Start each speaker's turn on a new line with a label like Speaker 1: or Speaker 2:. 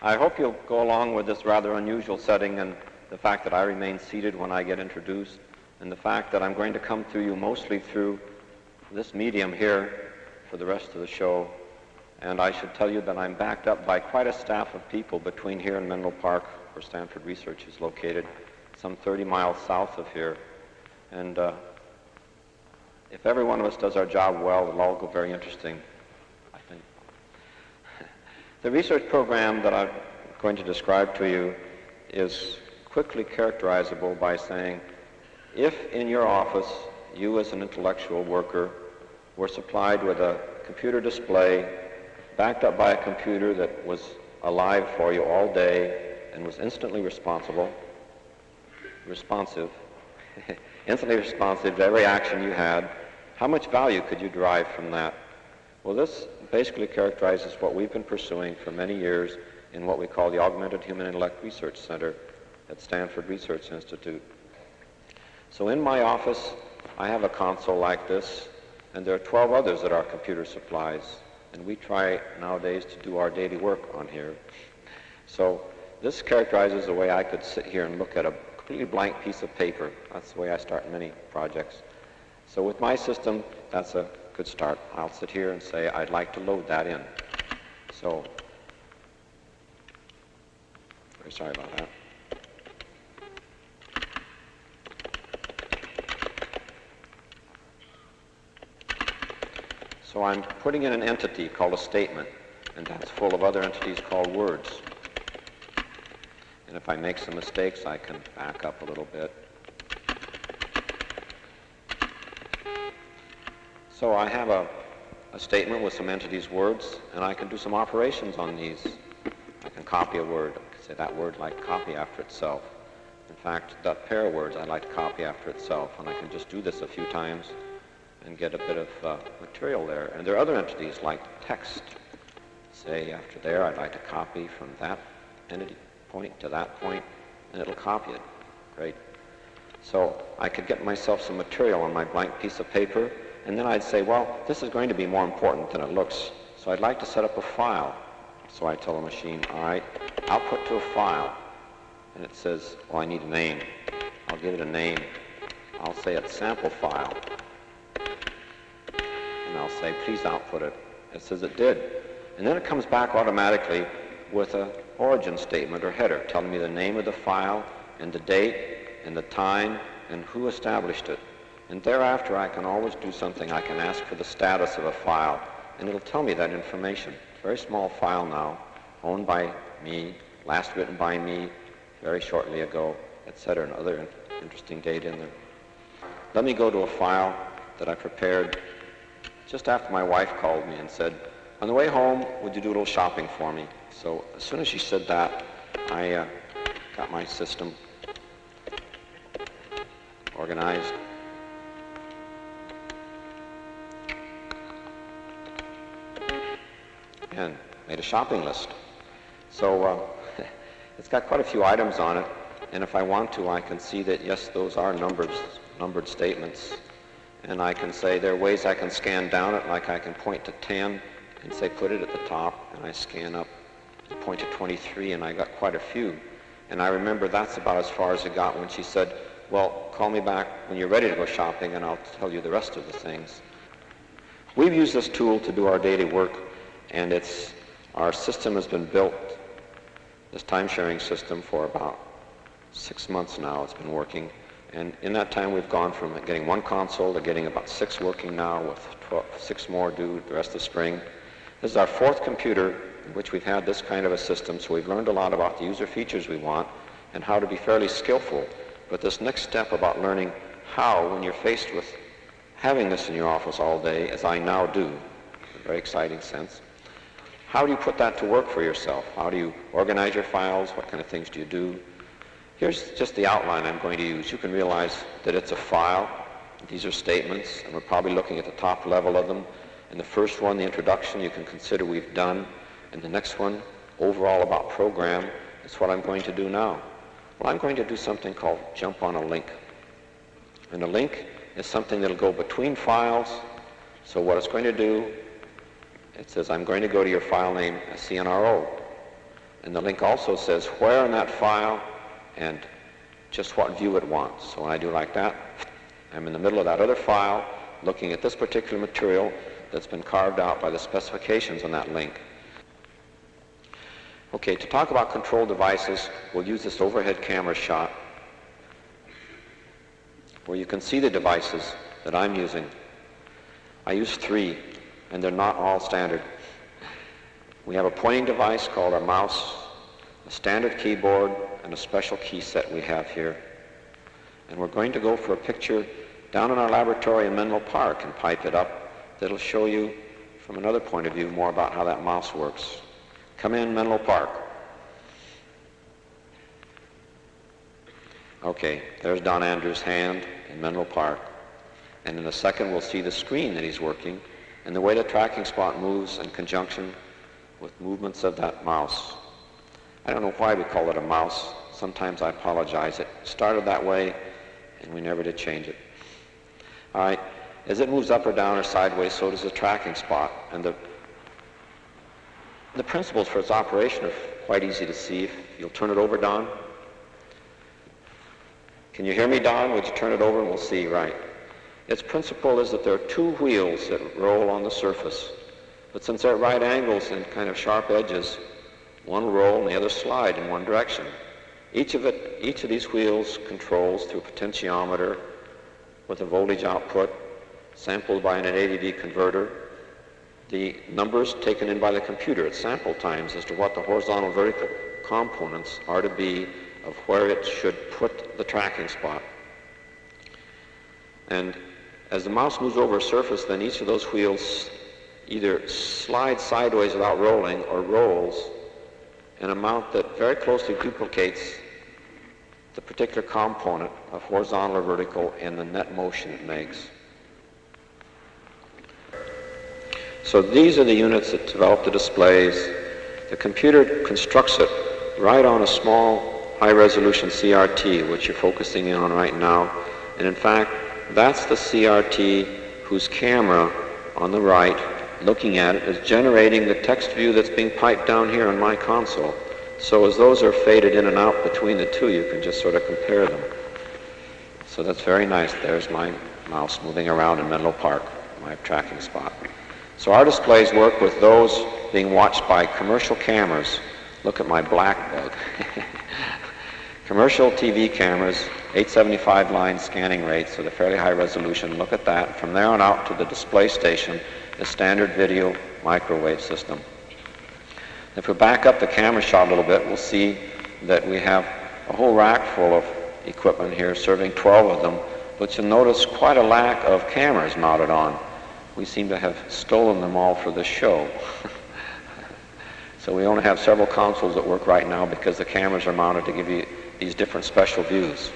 Speaker 1: I hope you'll go along with this rather unusual setting and the fact that I remain seated when I get introduced, and the fact that I'm going to come to you mostly through this medium here for the rest of the show. And I should tell you that I'm backed up by quite a staff of people between here and Menlo Park, where Stanford Research is located, some 30 miles south of here. And if every one of us does our job well, it'll all go very interesting, I think. The research program that I'm going to describe to you is quickly characterizable by saying, if in your office you as an intellectual worker were supplied with a computer display backed up by a computer that was alive for you all day and was instantly responsive, instantly responsive to every action you had, how much value could you derive from that? Well, this basically characterizes what we've been pursuing for many years in what we call the Augmented Human Intellect Research Center at Stanford Research Institute. So in my office, I have a console like this, and there are 12 others that are computer supplies, and we try nowadays to do our daily work on here. So this characterizes the way I could sit here and look at a completely blank piece of paper. That's the way I start many projects. So with my system, that's a good start. I'll sit here and say, I'd like to load that in. So, very sorry about that. So I'm putting in an entity called a statement, and that's full of other entities called words. And if I make some mistakes, I can back up a little bit. So I have a statement with some entities' words, and I can do some operations on these. I can copy a word. I can say that word like copy after itself. In fact, that pair of words I'd like to copy after itself, and I can just do this a few times and get a bit of material there. And there are other entities like text. Say after there, I'd like to copy from that entity point to that point, and it'll copy it. Great. So I could get myself some material on my blank piece of paper, and then I'd say, well, this is going to be more important than it looks, so I'd like to set up a file. So I tell the machine, all right, output to a file. And it says, well, I need a name. I'll give it a name. I'll say it's sample file. And I'll say, please output it. It says it did. And then it comes back automatically with an origin statement or header telling me the name of the file and the date and the time and who established it. And thereafter I can always do something. I can ask for the status of a file, and it'll tell me that information. Very small file now, owned by me, last written by me very shortly ago, etc., and other interesting data in there. Let me go to a file that I prepared just after my wife called me and said, on the way home, would you do a little shopping for me? So as soon as she said that, I got my system organized. And made a shopping list. So it's got quite a few items on it, and if I want to, I can see that, yes, those are numbered statements. And I can say there are ways I can scan down it, like I can point to 10 and say put it at the top, and I scan up and point to 23, and I got quite a few. And I remember that's about as far as it got when she said, well, call me back when you're ready to go shopping and I'll tell you the rest of the things. We've used this tool to do our daily work, and our system has been built, this time-sharing system, for about 6 months now. It's been working. And in that time, we've gone from getting one console to getting about 6 working now, with 6 more due the rest of spring. This is our 4th computer in which we've had this kind of a system, so we've learned a lot about the user features we want and how to be fairly skillful. But this next step about learning how, when you're faced with having this in your office all day, as I now do, in a very exciting sense, how do you put that to work for yourself? How do you organize your files? What kind of things do you do? Here's just the outline I'm going to use. You can realize that it's a file. These are statements, and we're probably looking at the top level of them. And the first one, the introduction, you can consider we've done. And the next one, overall about program, is what I'm going to do now. Well, I'm going to do something called jump on a link. And a link is something that'll go between files. So what it's going to do, it says I'm going to go to your file name CNRO. And the link also says where in that file and just what view it wants. So when I do like that, I'm in the middle of that other file looking at this particular material that's been carved out by the specifications on that link. Okay, to talk about control devices, we'll use this overhead camera shot where you can see the devices that I'm using. I use 3, and they're not all standard. We have a pointing device called our mouse, a standard keyboard, and a special key set we have here. And we're going to go for a picture down in our laboratory in Menlo Park and pipe it up that'll show you from another point of view more about how that mouse works. Come in, Menlo Park. Okay, there's Don Andrews' hand in Menlo Park. And in a second we'll see the screen that he's working and the way the tracking spot moves in conjunction with movements of that mouse. I don't know why we call it a mouse. Sometimes I apologize. It started that way and we never did change it. All right, as it moves up or down or sideways, so does the tracking spot. And the principles for its operation are quite easy to see. If you'll turn it over, Don. Can you hear me, Don? Would you turn it over and we'll see, right. Its principle is that there are 2 wheels that roll on the surface. But since they're at right angles and kind of sharp edges, one will roll and the other slide in one direction. Each of these wheels controls through a potentiometer with a voltage output sampled by an 880 converter the numbers taken in by the computer at sample times as to what the horizontal vertical components are to be of where it should put the tracking spot. And as the mouse moves over a surface, then each of those wheels either slides sideways without rolling or rolls an amount that very closely duplicates the particular component of horizontal or vertical in the net motion it makes. So these are the units that develop the displays. The computer constructs it right on a small high-resolution CRT, which you're focusing in on right now. And in fact, that's the CRT whose camera on the right, looking at it, is generating the text view that's being piped down here on my console. So as those are faded in and out between the two, you can just sort of compare them. So that's very nice. There's my mouse moving around in Menlo Park, my tracking spot. So our displays work with those being watched by commercial cameras. Look at my black bug. Commercial TV cameras, 875 line scanning rates with a fairly high resolution. Look at that. From there on out to the display station, the standard video microwave system. If we back up the camera shot a little bit, we'll see that we have a whole rack full of equipment here, serving 12 of them, but you'll notice quite a lack of cameras mounted on. We seem to have stolen them all for this show. So we only have several consoles that work right now because the cameras are mounted to give you these different special views.